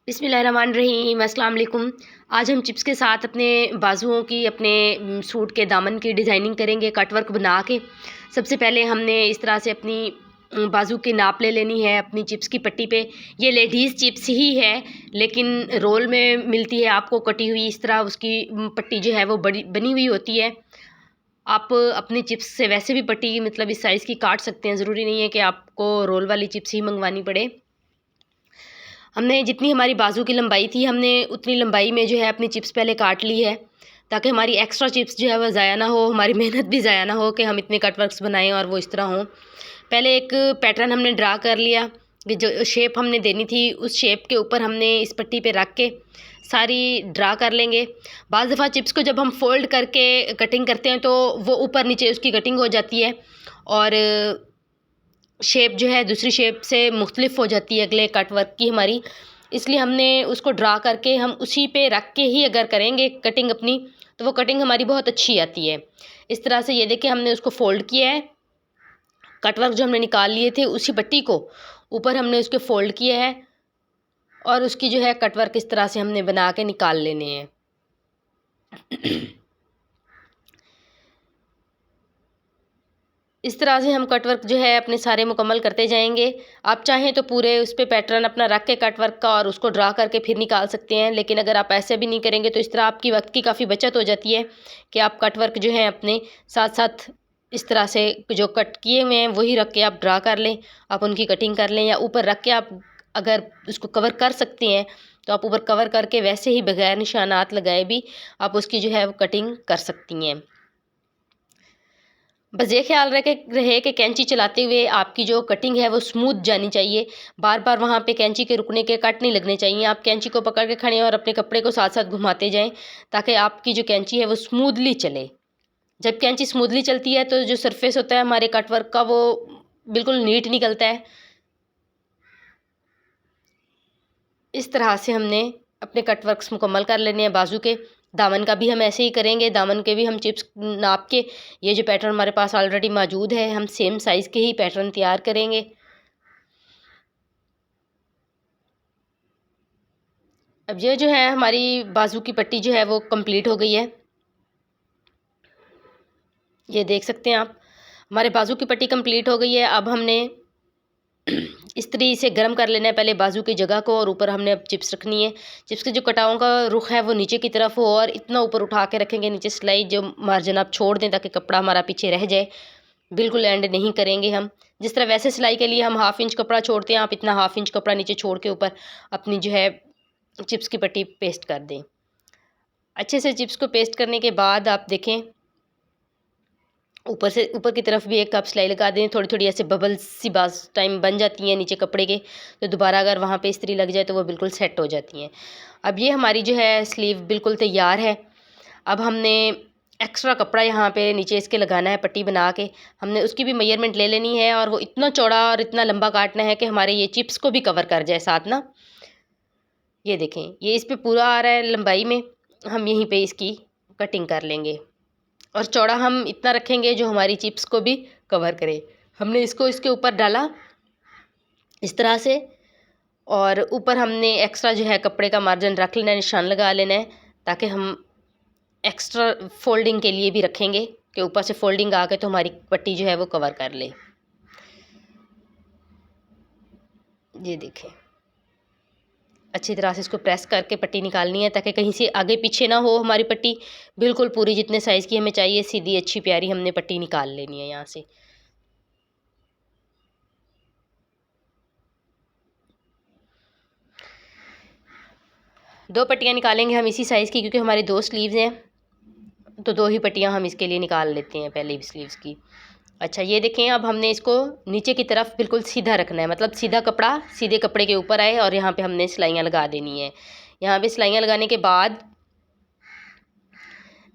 बिस्मिल्लाहिर्रहमानिर्रहीम अस्सलाम वालेकुम। आज हम चिप्स के साथ अपने बाजुओं की अपने सूट के दामन की डिज़ाइनिंग करेंगे कट वर्क बना के। सबसे पहले हमने इस तरह से अपनी बाजू की नाप ले लेनी है अपनी चिप्स की पट्टी पे। ये लेडीज़ चिप्स ही है लेकिन रोल में मिलती है आपको कटी हुई, इस तरह उसकी पट्टी जो है वो बड़ी बनी हुई होती है। आप अपनी चिप्स से वैसे भी पट्टी मतलब इस साइज़ की काट सकते हैं, ज़रूरी नहीं है कि आपको रोल वाली चिप्स ही मंगवानी पड़े। हमने जितनी हमारी बाजू की लंबाई थी हमने उतनी लंबाई में जो है अपनी चिप्स पहले काट ली है, ताकि हमारी एक्स्ट्रा चिप्स जो है वो ज़ाया ना हो, हमारी मेहनत भी ज़ाया ना हो कि हम इतने कट वर्क्स बनाएं और वो इस तरह हों। पहले एक पैटर्न हमने ड्रा कर लिया कि जो शेप हमने देनी थी उस शेप के ऊपर हमने इस पट्टी पे रख के सारी ड्रा कर लेंगे। बाज़ दफ़ा चिप्स को जब हम फ़ोल्ड करके कटिंग करते हैं तो वो ऊपर नीचे उसकी कटिंग हो जाती है और शेप जो है दूसरी शेप से मुख्तलिफ हो जाती है अगले कट वर्क की हमारी। इसलिए हमने उसको ड्रा करके हम उसी पे रख के ही अगर करेंगे कटिंग अपनी, तो वो कटिंग हमारी बहुत अच्छी आती है। इस तरह से ये देखिए हमने उसको फ़ोल्ड किया है। कट वर्क जो हमने निकाल लिए थे उसी पट्टी को ऊपर हमने उसके फ़ोल्ड किया है और उसकी जो है कट वर्क इस तरह से हमने बना के निकाल लेने हैं। इस तरह से हम कट वर्क जो है अपने सारे मुकम्मल करते जाएंगे। आप चाहें तो पूरे उस पे पैटर्न अपना रख के कट वर्क का और उसको ड्रा करके फिर निकाल सकते हैं, लेकिन अगर आप ऐसे भी नहीं करेंगे तो इस तरह आपकी वक्त की काफ़ी बचत हो जाती है कि आप कट वर्क जो है अपने साथ साथ इस तरह से जो कट किए हुए हैं वही रख के आप ड्रा कर लें, आप उनकी कटिंग कर लें, या ऊपर रख के आप अगर उसको कवर कर सकते हैं तो आप ऊपर कवर करके वैसे ही बगैर निशानात लगाए भी आप उसकी जो है वो कटिंग कर सकती हैं। बस ये ख्याल रहे कि कैंची चलाते हुए आपकी जो कटिंग है वो स्मूथ जानी चाहिए। बार बार वहाँ पे कैंची के रुकने के कट नहीं लगने चाहिए। आप कैंची को पकड़ के खड़े और अपने कपड़े को साथ साथ घुमाते जाएं, ताकि आपकी जो कैंची है वो स्मूथली चले। जब कैंची स्मूथली चलती है तो जो सरफेस होता है हमारे कट वर्क का वो बिल्कुल नीट निकलता है। इस तरह से हमने अपने कट वर्क्स मुकम्मल कर लेने हैं बाजू के। दामन का भी हम ऐसे ही करेंगे, दामन के भी हम चिप्स नाप के, ये जो पैटर्न हमारे पास ऑलरेडी मौजूद है हम सेम साइज़ के ही पैटर्न तैयार करेंगे। अब ये जो है हमारी बाजू की पट्टी जो है वो कंप्लीट हो गई है, ये देख सकते हैं आप। हमारे बाजू की पट्टी कंप्लीट हो गई है। अब हमने इस्त्री से गर्म कर लेना है पहले बाजू की जगह को, और ऊपर हमने अब चिप्स रखनी है। चिप्स के जो कटाओं का रुख है वो नीचे की तरफ हो और इतना ऊपर उठा के रखेंगे नीचे सिलाई जो मार्जिन आप छोड़ दें ताकि कपड़ा हमारा पीछे रह जाए। बिल्कुल एंड नहीं करेंगे हम। जिस तरह वैसे सिलाई के लिए हम 1/2 इंच कपड़ा छोड़ते हैं, आप इतना 1/2 इंच कपड़ा नीचे छोड़ के ऊपर अपनी जो है चिप्स की पट्टी पेस्ट कर दें। अच्छे से चिप्स को पेस्ट करने के बाद आप देखें ऊपर से ऊपर की तरफ भी एक कप सिलाई लगा दें। थोड़ी थोड़ी ऐसे बबल्स सी बाज़ टाइम बन जाती हैं नीचे कपड़े के, तो दोबारा अगर वहाँ पे इस्त्री लग जाए तो वो बिल्कुल सेट हो जाती हैं। अब ये हमारी जो है स्लीव बिल्कुल तैयार है। अब हमने एक्स्ट्रा कपड़ा यहाँ पे नीचे इसके लगाना है पट्टी बना के। हमने उसकी भी मेजरमेंट ले लेनी है और वो इतना चौड़ा और इतना लंबा काटना है कि हमारे ये चिप्स को भी कवर कर जाए साथ ना। ये देखें ये इस पे पूरा आ रहा है लंबाई में, हम यहीं पे इसकी कटिंग कर लेंगे और चौड़ा हम इतना रखेंगे जो हमारी चिप्स को भी कवर करे। हमने इसको इसके ऊपर डाला इस तरह से, और ऊपर हमने एक्स्ट्रा जो है कपड़े का मार्जिन रख लेना है, निशान लगा लेना है, ताकि हम एक्स्ट्रा फोल्डिंग के लिए भी रखेंगे कि ऊपर से फोल्डिंग आके तो हमारी पट्टी जो है वो कवर कर ले। ये देखें अच्छी तरह से इसको प्रेस करके पट्टी निकालनी है ताकि कहीं से आगे पीछे ना हो हमारी पट्टी। बिल्कुल पूरी जितने साइज़ की हमें चाहिए सीधी अच्छी प्यारी हमने पट्टी निकाल लेनी है यहाँ से। दो पट्टियाँ निकालेंगे हम इसी साइज़ की, क्योंकि हमारी 2 स्लीव्स हैं तो 2 ही पट्टियाँ हम इसके लिए निकाल लेते हैं पहले स्लीव्स की। अच्छा ये देखें अब हमने इसको नीचे की तरफ बिल्कुल सीधा रखना है, मतलब सीधा कपड़ा सीधे कपड़े के ऊपर आए और यहाँ पे हमने सिलाइयाँ लगा देनी है। यहाँ पे सिलाइयाँ लगाने के बाद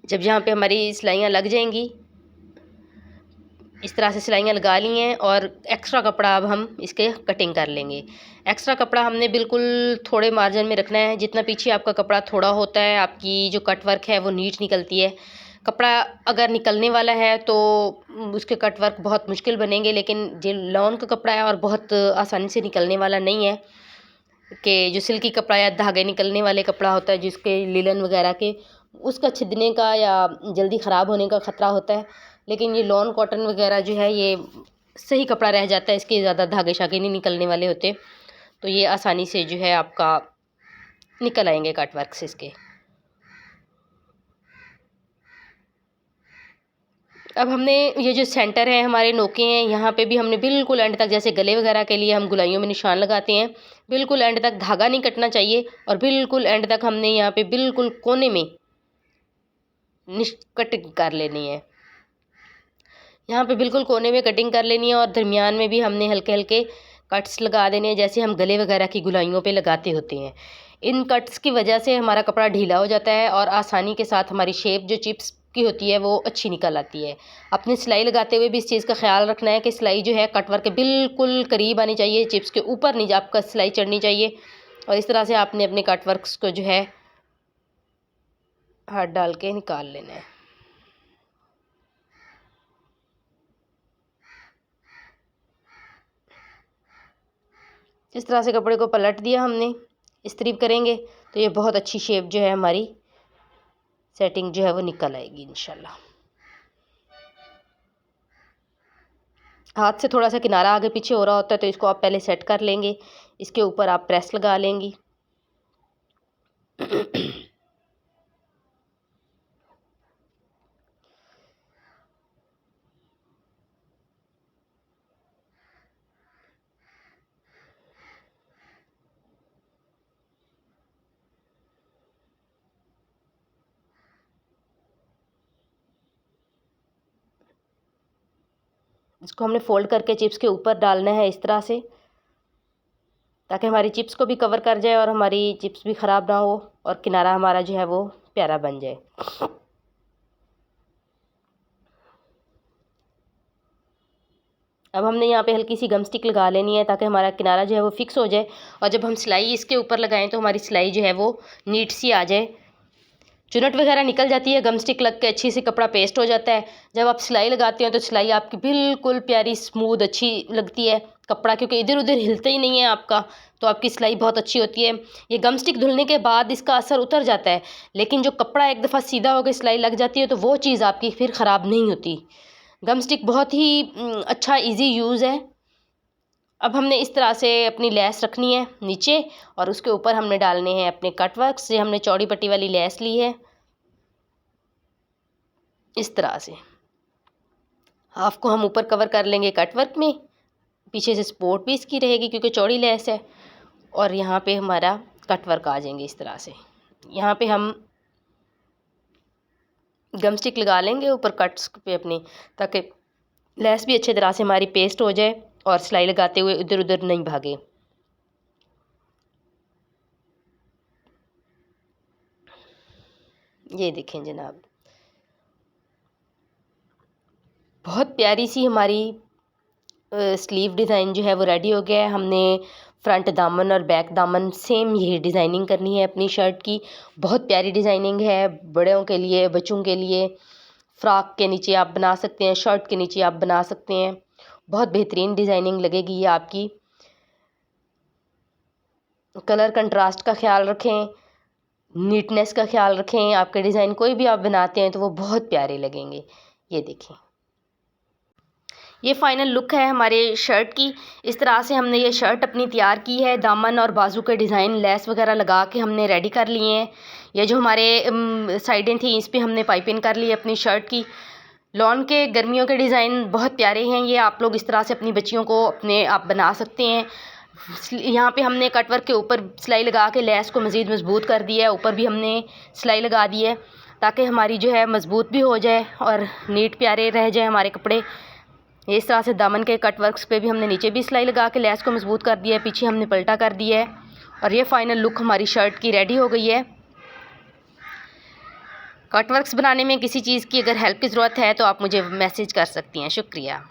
जब यहाँ पे हमारी सिलाइयाँ लग जाएंगी, इस तरह से सिलाइयाँ लगा ली हैं और एक्स्ट्रा कपड़ा अब हम इसके कटिंग कर लेंगे। एक्स्ट्रा कपड़ा हमने बिल्कुल थोड़े मार्जिन में रखना है। जितना पीछे आपका कपड़ा थोड़ा होता है आपकी जो कट वर्क है वो नीट निकलती है। कपड़ा अगर निकलने वाला है तो उसके कट वर्क बहुत मुश्किल बनेंगे, लेकिन जो लॉन का कपड़ा है और बहुत आसानी से निकलने वाला नहीं है। के जो सिल्की कपड़ा या धागे निकलने वाले कपड़ा होता है, जिसके लिलन वगैरह के, उसका छिदने का या जल्दी ख़राब होने का ख़तरा होता है। लेकिन ये लॉन कॉटन वगैरह जो है ये सही कपड़ा रह जाता है, इसके ज़्यादा धागे शागे नहीं निकलने वाले होते, तो ये आसानी से जो है आपका निकल आएंगे कट वर्क से इसके। अब हमने ये जो सेंटर है हमारे नोके हैं, यहाँ पे भी हमने बिल्कुल एंड तक, जैसे गले वगैरह के लिए हम गुलाइयों में निशान लगाते हैं, बिल्कुल एंड तक धागा नहीं कटना चाहिए और बिल्कुल एंड तक हमने यहाँ पे बिल्कुल कोने में कटिंग कर लेनी है। यहाँ पे बिल्कुल कोने में कटिंग कर लेनी है और दरमियान में भी हमने हल्के हल्के कट्स लगा देने हैं, जैसे हम गले वगैरह की गुलाइयों पे लगाते होते हैं। इन कट्स की वजह से हमारा कपड़ा ढीला हो जाता है और आसानी के साथ हमारी शेप जो चिप्स की होती है वो अच्छी निकल आती है। अपनी सिलाई लगाते हुए भी इस चीज़ का ख्याल रखना है कि सिलाई जो है कट वर्क के बिल्कुल करीब आनी चाहिए, चिप्स के ऊपर नहीं आपका सिलाई चढ़नी चाहिए। और इस तरह से आपने अपने कट वर्क्स को जो है हाथ डाल के निकाल लेना है। इस तरह से कपड़े को पलट दिया हमने, इस तरफ करेंगे तो ये बहुत अच्छी शेप जो है हमारी सेटिंग जो है वो निकल आएगी इंशाल्लाह। हाथ से थोड़ा सा किनारा आगे पीछे हो रहा होता है तो इसको आप पहले सेट कर लेंगे, इसके ऊपर आप प्रेस लगा लेंगी। इसको हमने फोल्ड करके चिप्स के ऊपर डालना है इस तरह से, ताकि हमारी चिप्स को भी कवर कर जाए और हमारी चिप्स भी ख़राब ना हो और किनारा हमारा जो है वो प्यारा बन जाए। अब हमने यहाँ पे हल्की सी गम स्टिक लगा लेनी है ताकि हमारा किनारा जो है वो फिक्स हो जाए और जब हम सिलाई इसके ऊपर लगाएं तो हमारी सिलाई जो है वो नीट सी आ जाए। चुनट वगैरह निकल जाती है, गम स्टिक लग के अच्छी सी कपड़ा पेस्ट हो जाता है। जब आप सिलाई लगाते हो तो सिलाई आपकी बिल्कुल प्यारी स्मूथ अच्छी लगती है, कपड़ा क्योंकि इधर उधर हिलता ही नहीं है आपका, तो आपकी सिलाई बहुत अच्छी होती है। ये गम स्टिक धुलने के बाद इसका असर उतर जाता है, लेकिन जो कपड़ा एक दफ़ा सीधा होकर सिलाई लग जाती है तो वो चीज़ आपकी फिर ख़राब नहीं होती। गम स्टिक बहुत ही अच्छा ईजी यूज़ है। अब हमने इस तरह से अपनी लेस रखनी है नीचे और उसके ऊपर हमने डालने हैं अपने कट वर्क से, हमने चौड़ी पट्टी वाली लेस ली है इस तरह से। हाफ को हम ऊपर कवर कर लेंगे कट वर्क में, पीछे से सपोर्ट भी इसकी रहेगी क्योंकि चौड़ी लेस है, और यहाँ पे हमारा कट वर्क आ जाएंगे इस तरह से। यहाँ पे हम गम स्टिक लगा लेंगे ऊपर कट्स पे अपने, ताकि लेस भी अच्छी तरह से हमारी पेस्ट हो जाए और सिलाई लगाते हुए इधर उधर नहीं भागे। ये देखें जनाब, बहुत प्यारी सी हमारी स्लीव डिज़ाइन जो है वो रेडी हो गया है। हमने फ्रंट दामन और बैक दामन सेम यही डिज़ाइनिंग करनी है अपनी शर्ट की। बहुत प्यारी डिज़ाइनिंग है, बड़ों के लिए, बच्चों के लिए, फ्रॉक के नीचे आप बना सकते हैं, शर्ट के नीचे आप बना सकते हैं। बहुत बेहतरीन डिज़ाइनिंग लगेगी ये आपकी। कलर कंट्रास्ट का ख्याल रखें, नीटनेस का ख्याल रखें, आपके डिज़ाइन कोई भी आप बनाते हैं तो वो बहुत प्यारे लगेंगे। ये देखें, ये फ़ाइनल लुक है हमारे शर्ट की। इस तरह से हमने ये शर्ट अपनी तैयार की है। दामन और बाजू के डिज़ाइन लेस वगैरह लगा के हमने रेडी कर लिए हैं। ये जो हमारे साइडें थी इस पे हमने पाइपिंग कर ली अपनी शर्ट की। लॉन के गर्मियों के डिज़ाइन बहुत प्यारे हैं, ये आप लोग इस तरह से अपनी बच्चियों को अपने आप बना सकते हैं। यहाँ पे हमने कटवर्क के ऊपर सिलाई लगा के लेस को मज़ीद मजबूत कर दिया है, ऊपर भी हमने सिलाई लगा दी है ताकि हमारी जो है मजबूत भी हो जाए और नीट प्यारे रह जाए हमारे कपड़े। इस तरह से दामन के कट वर्क्स पे भी हमने नीचे भी सिलाई लगा के लेस को मजबूत कर दिया है, पीछे हमने पलटा कर दिया है और ये फ़ाइनल लुक हमारी शर्ट की रेडी हो गई है। कट वर्क्स बनाने में किसी चीज़ की अगर हेल्प की ज़रूरत है तो आप मुझे मैसेज कर सकती हैं। शुक्रिया।